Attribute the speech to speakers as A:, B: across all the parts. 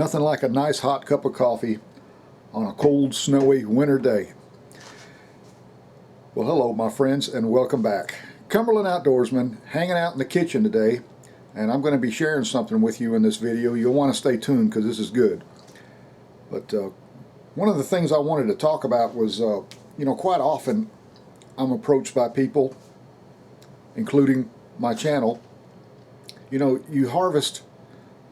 A: Nothing like a nice hot cup of coffee on a cold, snowy winter day. Well, hello my friends, and welcome back. Cumberland Outdoorsman, hanging out in the kitchen today, and I'm going to be sharing something with you in this video. You'll want to stay tuned because this is good. But one of the things I wanted to talk about was, quite often I'm approached by people, including my channel. You harvest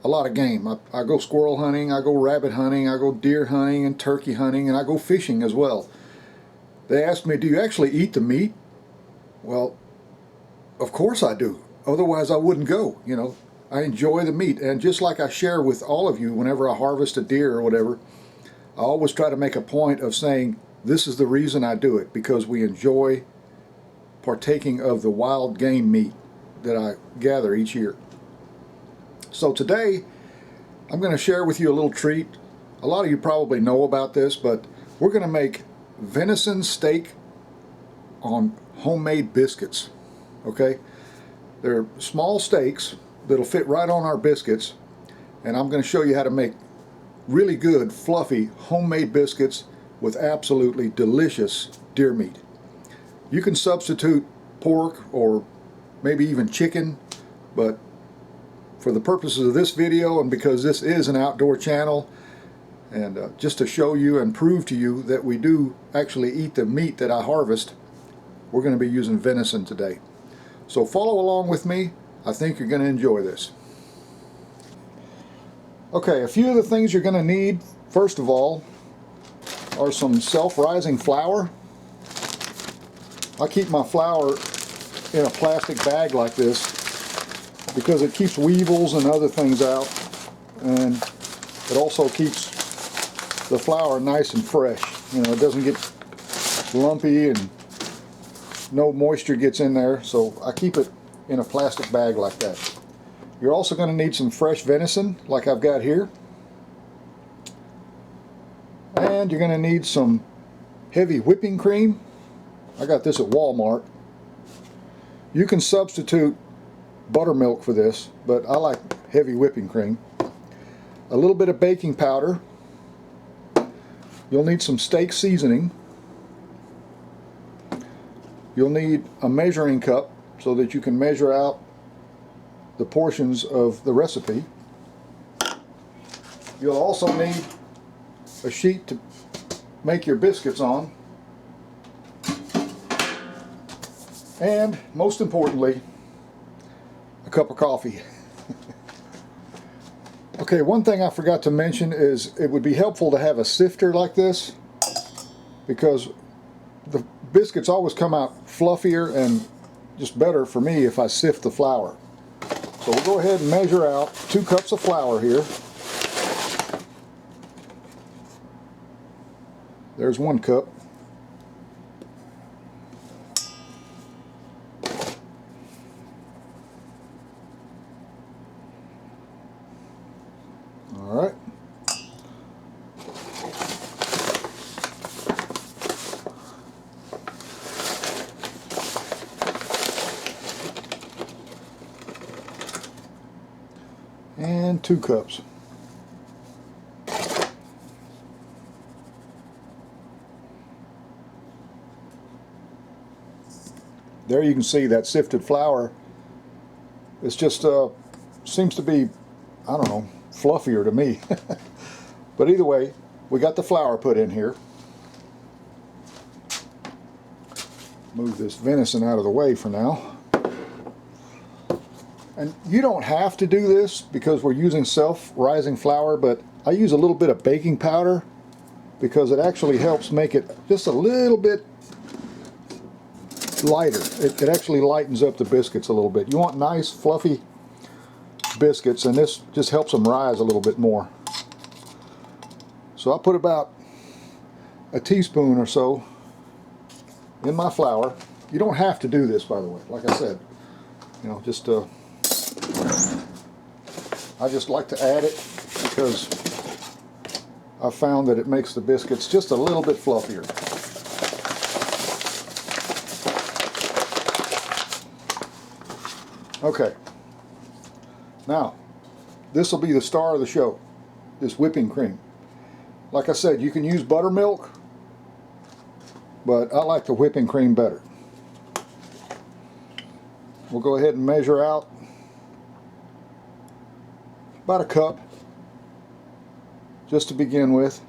A: a lot of game. I go squirrel hunting, I go rabbit hunting, I go deer hunting and turkey hunting, and I go fishing as well. They ask me, do you actually eat the meat? Well, of course I do. Otherwise I wouldn't go. I enjoy the meat, and just like I share with all of you whenever I harvest a deer or whatever, I always try to make a point of saying this is the reason I do it, because we enjoy partaking of the wild game meat that I gather each year. So today I'm going to share with you a little treat. A lot of you probably know about this, but we're going to make venison steak on homemade biscuits. Okay, they're small steaks that'll fit right on our biscuits, and I'm going to show you how to make really good fluffy homemade biscuits with absolutely delicious deer meat. You can substitute pork or maybe even chicken, but for the purposes of this video, and because this is an outdoor channel, and just to show you and prove to you that we do actually eat the meat that I harvest, we're going to be using venison today. So follow along with me. I think you're going to enjoy this. Okay, a few of the things you're going to need, first of all, are some self-rising flour. I keep my flour in a plastic bag like this because it keeps weevils and other things out, and it also keeps the flour nice and fresh. It doesn't get lumpy and no moisture gets in there, so I keep it in a plastic bag like that. You're also going to need some fresh venison like I've got here, and you're going to need some heavy whipping cream. I got this at Walmart. You can substitute buttermilk for this, but I like heavy whipping cream. A little bit of baking powder. You'll need some steak seasoning. You'll need a measuring cup so that you can measure out the portions of the recipe. You'll also need a sheet to make your biscuits on. And most importantly, a cup of coffee. Okay, one thing I forgot to mention is it would be helpful to have a sifter like this, because the biscuits always come out fluffier and just better for me if I sift the flour. So we'll go ahead and measure out 2 cups of flour here. There's 1 cup. All right. And 2 cups. There you can see that sifted flour. It's just seems to be, I don't know, fluffier to me. But either way, we got the flour put in here. Move this venison out of the way for now. And you don't have to do this because we're using self-rising flour, but I use a little bit of baking powder because it actually helps make it just a little bit lighter. It actually lightens up the biscuits a little bit. You want nice fluffy biscuits, and this just helps them rise a little bit more. So I put about a teaspoon or so in my flour. You don't have to do this, by the way. Like I said, just I just like to add it because I found that it makes the biscuits just a little bit fluffier. Okay, now this will be the star of the show. this whipping cream. Like I said, you can use buttermilk, but I like the whipping cream better. We'll go ahead and measure out about a cup, just to begin with.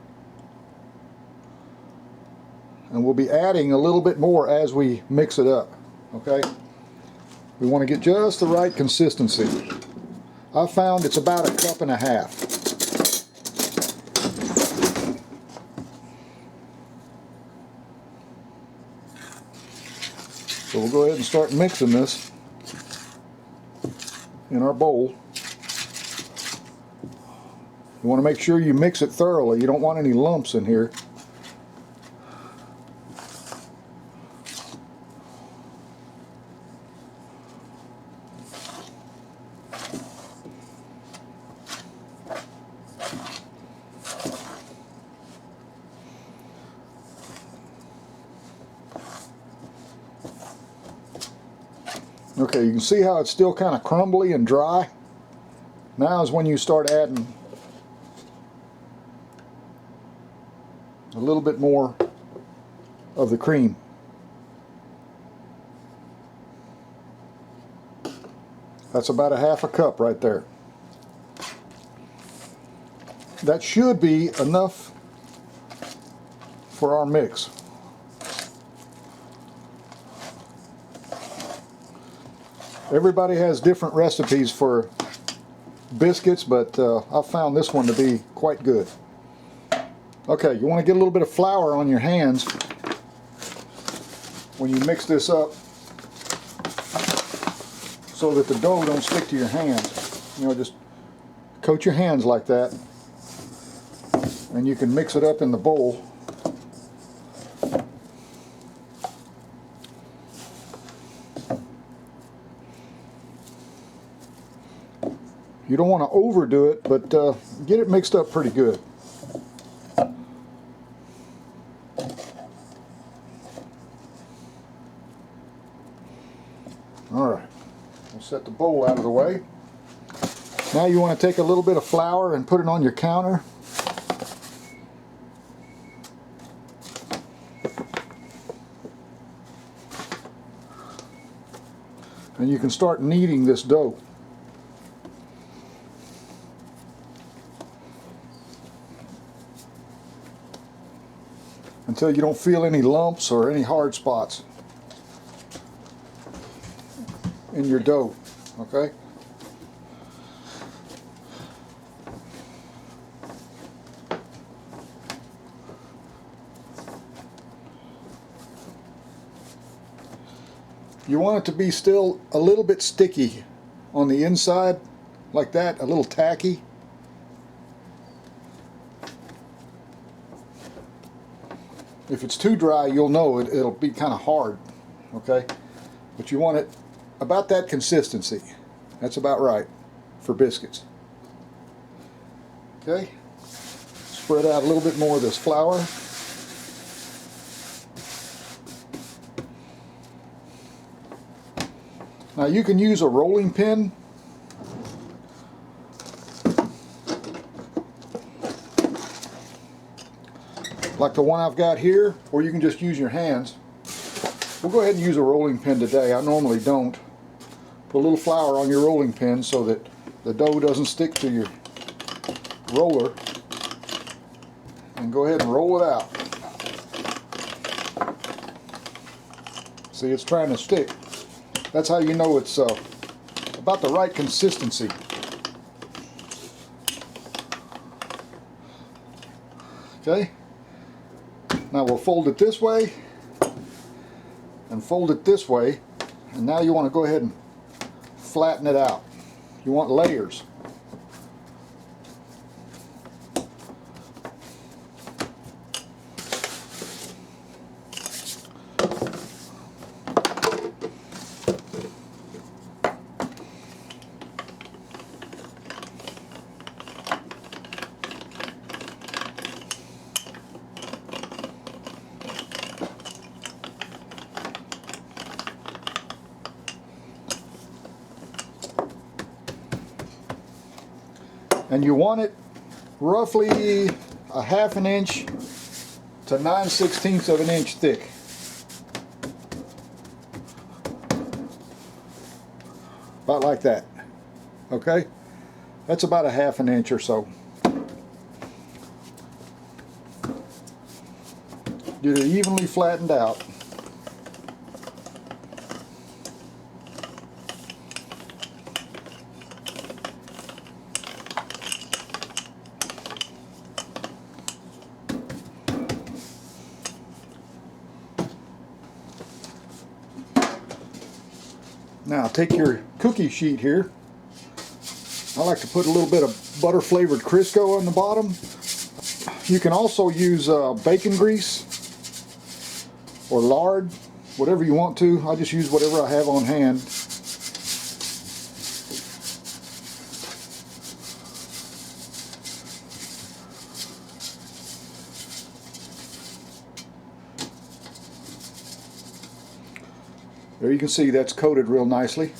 A: And we'll be adding a little bit more as we mix it up, okay? We want to get just the right consistency. I've found it's about a cup and a half. So we'll go ahead and start mixing this in our bowl. You want to make sure you mix it thoroughly. You don't want any lumps in here. Okay, you can see how it's still kind of crumbly and dry. Now is when you start adding a little bit more of the cream. That's about a half a cup right there. That should be enough for our mix. Everybody has different recipes for biscuits, but I've found this one to be quite good. Okay, you want to get a little bit of flour on your hands when you mix this up so that the dough don't stick to your hands. You know, just coat your hands like that, and you can mix it up in the bowl. You don't want to overdo it, but get it mixed up pretty good. Alright, we'll set the bowl out of the way. Now you want to take a little bit of flour and put it on your counter. And you can start kneading this dough. Until you don't feel any lumps or any hard spots in your dough, okay? You want it to be still a little bit sticky on the inside, like that, a little tacky. If it's too dry, you'll know it'll be kind of hard, okay? But you want it about that consistency. That's about right for biscuits. Okay? Spread out a little bit more of this flour. Now you can use a rolling pin. Like the one I've got here, or you can just use your hands. We'll go ahead and use a rolling pin today. I normally don't. Put a little flour on your rolling pin so that the dough doesn't stick to your roller. And go ahead and roll it out. See, it's trying to stick. That's how you know it's about the right consistency. Okay? Now we'll fold it this way and fold it this way, and now you want to go ahead and flatten it out. You want layers. And you want it roughly a 1/2 inch to 9/16 of an inch thick. About like that. Okay? That's about a 1/2 inch or so. Get it evenly flattened out. Now take your cookie sheet here. I like to put a little bit of butter flavored Crisco on the bottom. You can also use bacon grease or lard, whatever you want to. I just use whatever I have on hand. There you can see that's coated real nicely.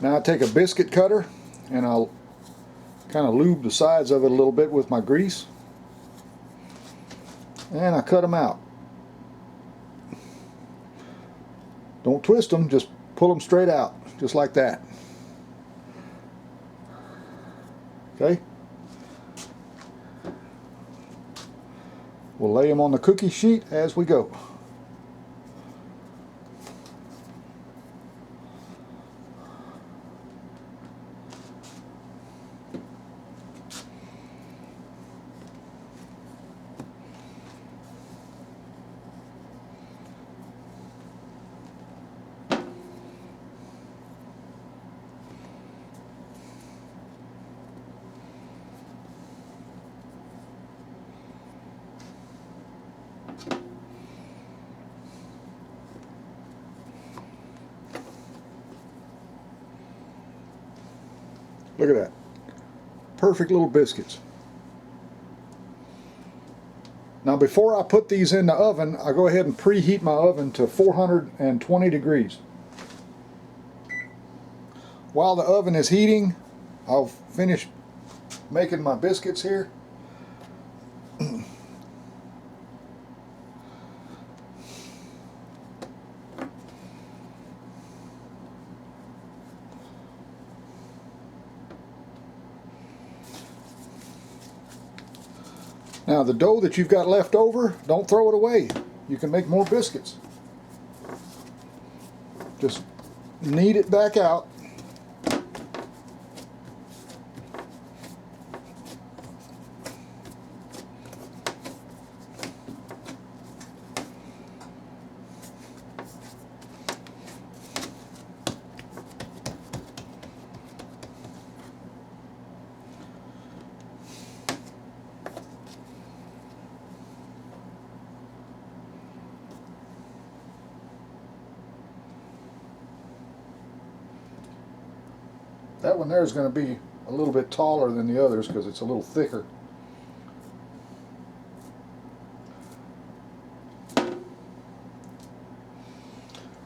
A: Now I take a biscuit cutter and I'll kind of lube the sides of it a little bit with my grease, and I cut them out. Don't twist them, just pull them straight out, just like that. Okay? We'll lay them on the cookie sheet as we go. Look at that. Perfect little biscuits. Now before I put these in the oven, I go ahead and preheat my oven to 420 degrees. While the oven is heating, I'll finish making my biscuits here. Now the dough that you've got left over, don't throw it away. You can make more biscuits. Just knead it back out. That one there is going to be a little bit taller than the others because it's a little thicker.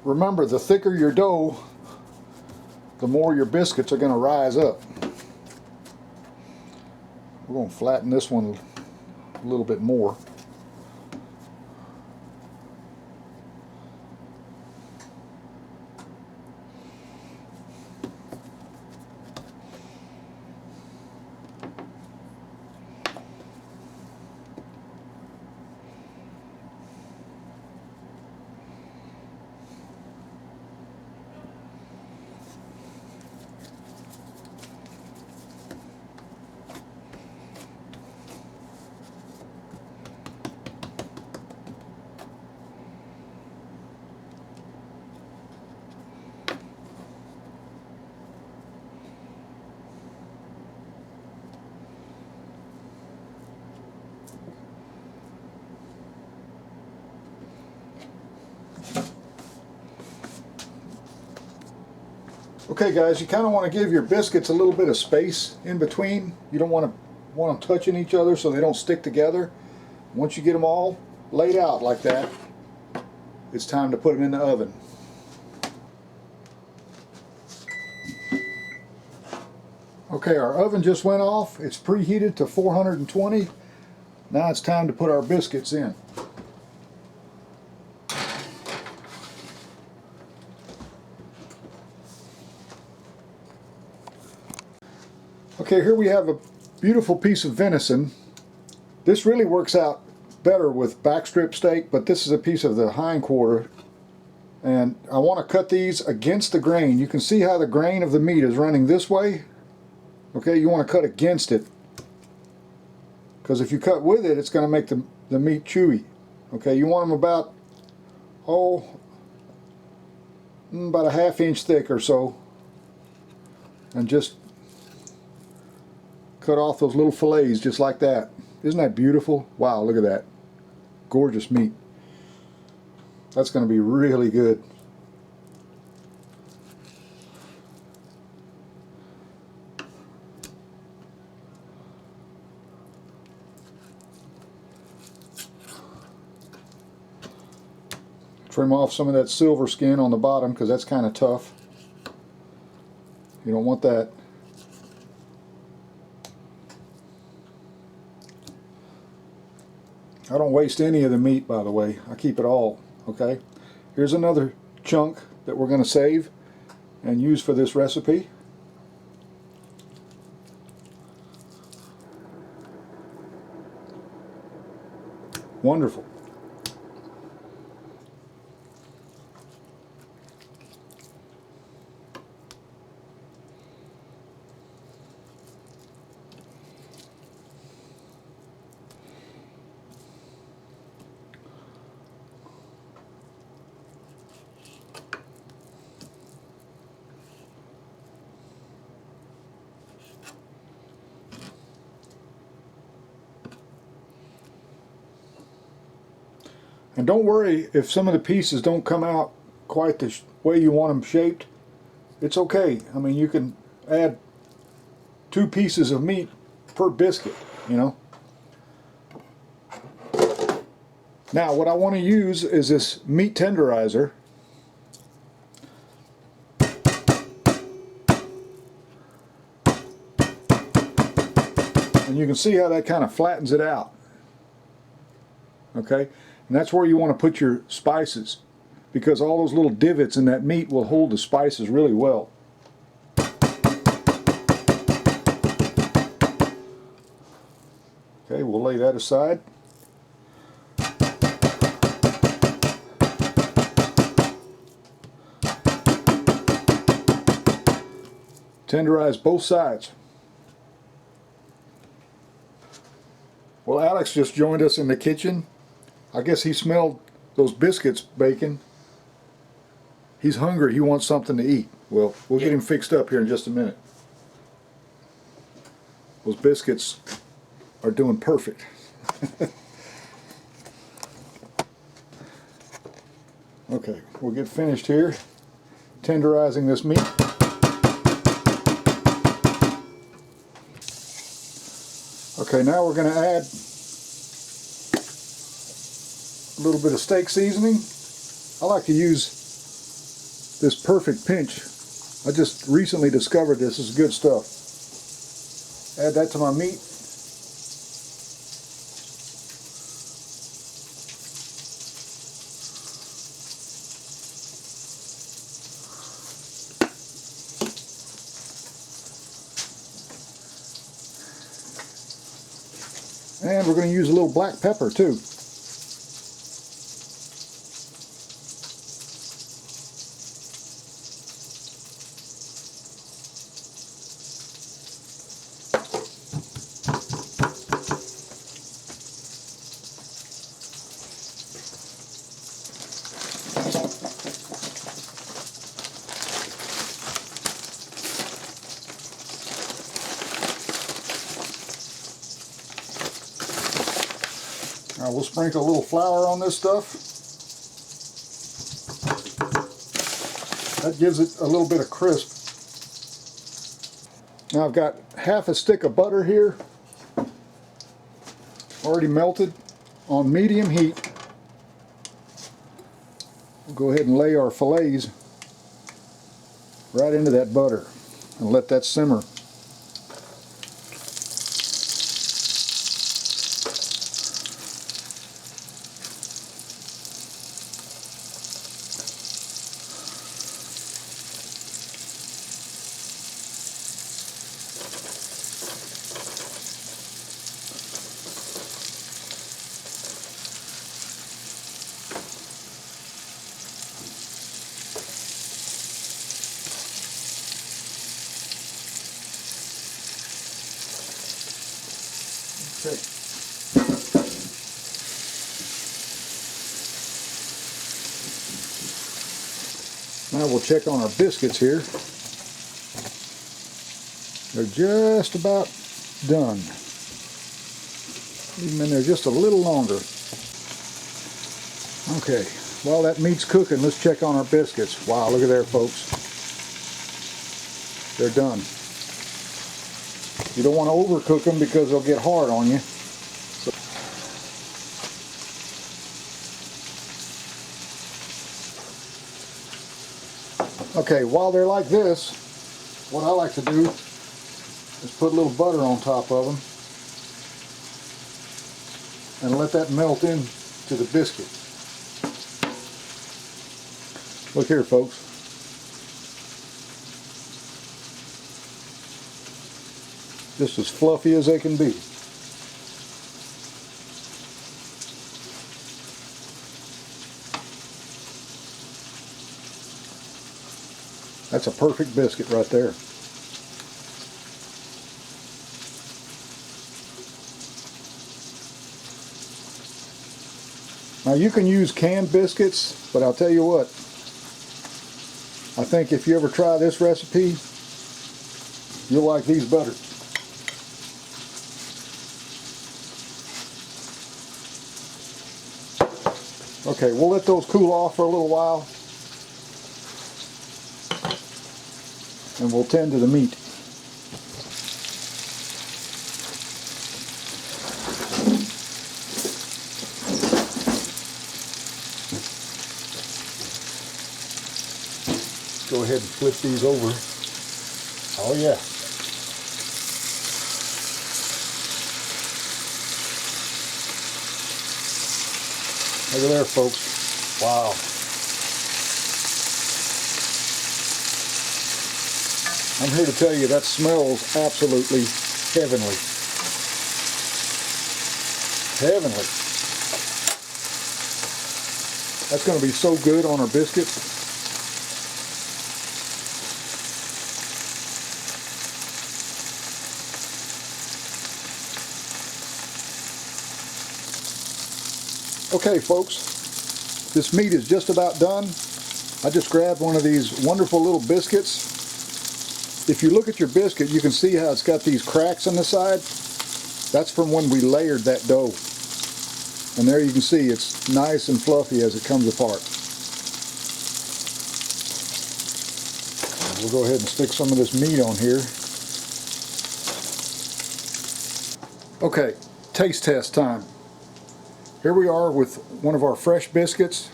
A: Remember, the thicker your dough, the more your biscuits are going to rise up. We're going to flatten this one a little bit more. Okay guys, you kind of want to give your biscuits a little bit of space in between. You don't want them touching each other so they don't stick together. Once you get them all laid out like that, it's time to put them in the oven. Okay, our oven just went off. It's preheated to 420. Now it's time to put our biscuits in. Okay, here we have a beautiful piece of venison. This really works out better with backstrip steak, but this is a piece of the hind quarter. And I want to cut these against the grain. You can see how the grain of the meat is running this way. Okay, you want to cut against it, because if you cut with it, it's going to make the meat chewy. Okay, you want them about, about a ½ inch thick or so. And just cut off those little fillets just like that. Isn't that beautiful? Wow, look at that. Gorgeous meat. That's going to be really good. Trim off some of that silver skin on the bottom because that's kind of tough. You don't want that. I don't waste any of the meat, by the way. I keep it all. Okay, here's another chunk that we're going to save and use for this recipe. Wonderful. And don't worry if some of the pieces don't come out quite the way you want them shaped. It's okay. I mean, you can add 2 pieces of meat per biscuit, you know. Now what I want to use is this meat tenderizer. And you can see how that kind of flattens it out. Okay? And that's where you want to put your spices, because all those little divots in that meat will hold the spices really well. Okay, we'll lay that aside. Tenderize both sides. Well, Alex just joined us in the kitchen. I guess he smelled those biscuits baking. He's hungry. He wants something to eat. Well, we'll get him fixed up here in just a minute. Those biscuits are doing perfect. Okay, we'll get finished here tenderizing this meat. Okay, now we're going to add a little bit of steak seasoning. I like to use this Perfect Pinch. I just recently discovered this. This is good stuff. Add that to my meat. And we're going to use a little black pepper too. Now we'll sprinkle a little flour on this stuff. That gives it a little bit of crisp. Now I've got half a stick of butter here, already melted on medium heat. We'll go ahead and lay our fillets right into that butter and let that simmer. Okay. Now we'll check on our biscuits here. They're just about done. Leave them in there just a little longer. Okay, while that meat's cooking, let's check on our biscuits. Wow, look at there, folks. They're done. You don't want to overcook them because they'll get hard on you. Okay, while they're like this, what I like to do is put a little butter on top of them and let that melt into the biscuit. Look here, folks. Just as fluffy as they can be. That's a perfect biscuit right there. Now you can use canned biscuits, but I'll tell you what, I think if you ever try this recipe, you'll like these better. Okay, we'll let those cool off for a little while, and we'll tend to the meat. Go ahead and flip these over. Oh yeah. Look at there, folks. Wow. I'm here to tell you that smells absolutely heavenly. Heavenly. That's going to be so good on our biscuits. Okay, folks, this meat is just about done. I just grabbed one of these wonderful little biscuits. If you look at your biscuit, you can see how it's got these cracks on the side. That's from when we layered that dough. And there you can see it's nice and fluffy as it comes apart. We'll go ahead and stick some of this meat on here. Okay, taste test time. Here we are with one of our fresh biscuits.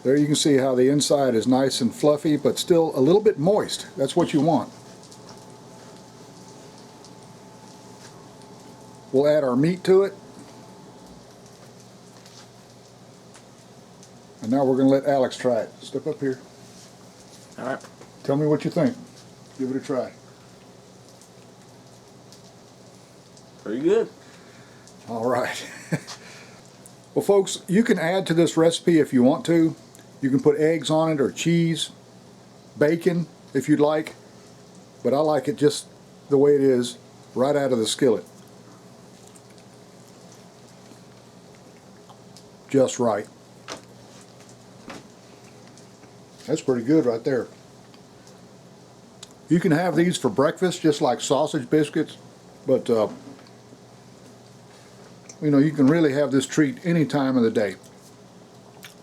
A: There you can see how the inside is nice and fluffy, but still a little bit moist. That's what you want. We'll add our meat to it. And now we're going to let Alex try it. Step up here.
B: All right.
A: Tell me what you think. Give it a try.
B: Pretty good.
A: All right. Well, folks, you can add to this recipe if you want to. You can put eggs on it or cheese, bacon if you'd like, but I like it just the way it is, right out of the skillet. Just right. That's pretty good right there. You can have these for breakfast just like sausage biscuits, but you know, you can really have this treat any time of the day,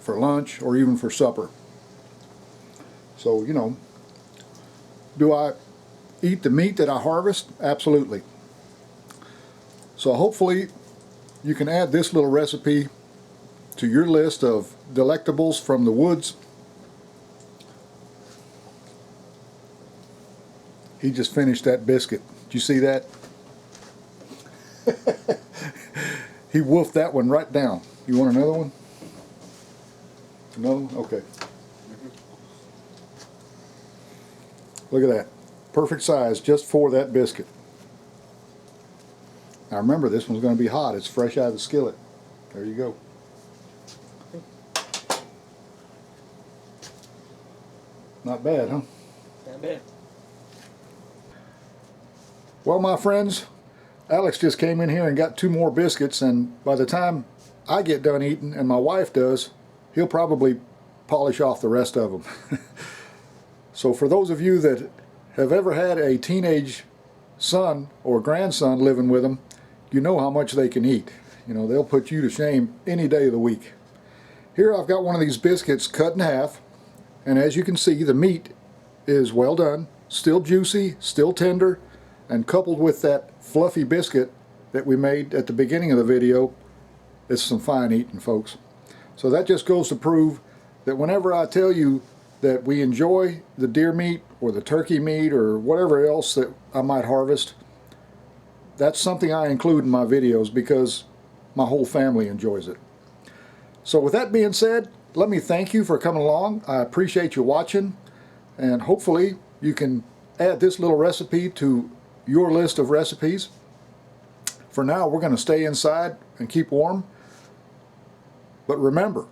A: for lunch or even for supper. So, you know, do I eat the meat that I harvest? Absolutely. So hopefully you can add this little recipe to your list of delectables from the woods. He just finished that biscuit. Did you see that? He wolfed that one right down. You want another one? No? Okay. Look at that. Perfect size just for that biscuit. Now remember, this one's going to be hot. It's fresh out of the skillet. There you go. Not bad, huh?
B: Not bad.
A: Well, my friends, Alex just came in here and got 2 more biscuits, and by the time I get done eating and my wife does, he'll probably polish off the rest of them. So for those of you that have ever had a teenage son or grandson living with them, you know how much they can eat. You know, they'll put you to shame any day of the week. Here I've got one of these biscuits cut in half, and as you can see, the meat is well done, still juicy, still tender, and coupled with that fluffy biscuit that we made at the beginning of the video, it's some fine eating, folks. So that just goes to prove that whenever I tell you that we enjoy the deer meat or the turkey meat or whatever else that I might harvest, that's something I include in my videos because my whole family enjoys it. So with that being said, let me thank you for coming along. I appreciate you watching, and hopefully you can add this little recipe to your list of recipes. For now, we're going to stay inside and keep warm. But remember,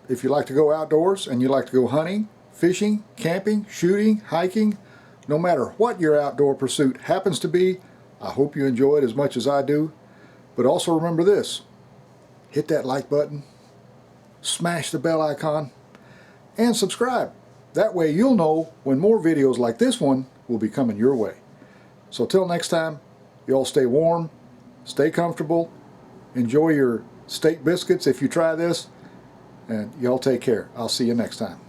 A: if you like to go outdoors and you like to go hunting, fishing, camping, shooting, hiking, no matter what your outdoor pursuit happens to be, I hope you enjoy it as much as I do. But also remember this, hit that like button, smash the bell icon, and subscribe. That way you'll know when more videos like this one will be coming your way. So till next time, you all stay warm, stay comfortable, enjoy your steak biscuits if you try this, and y'all take care. I'll see you next time.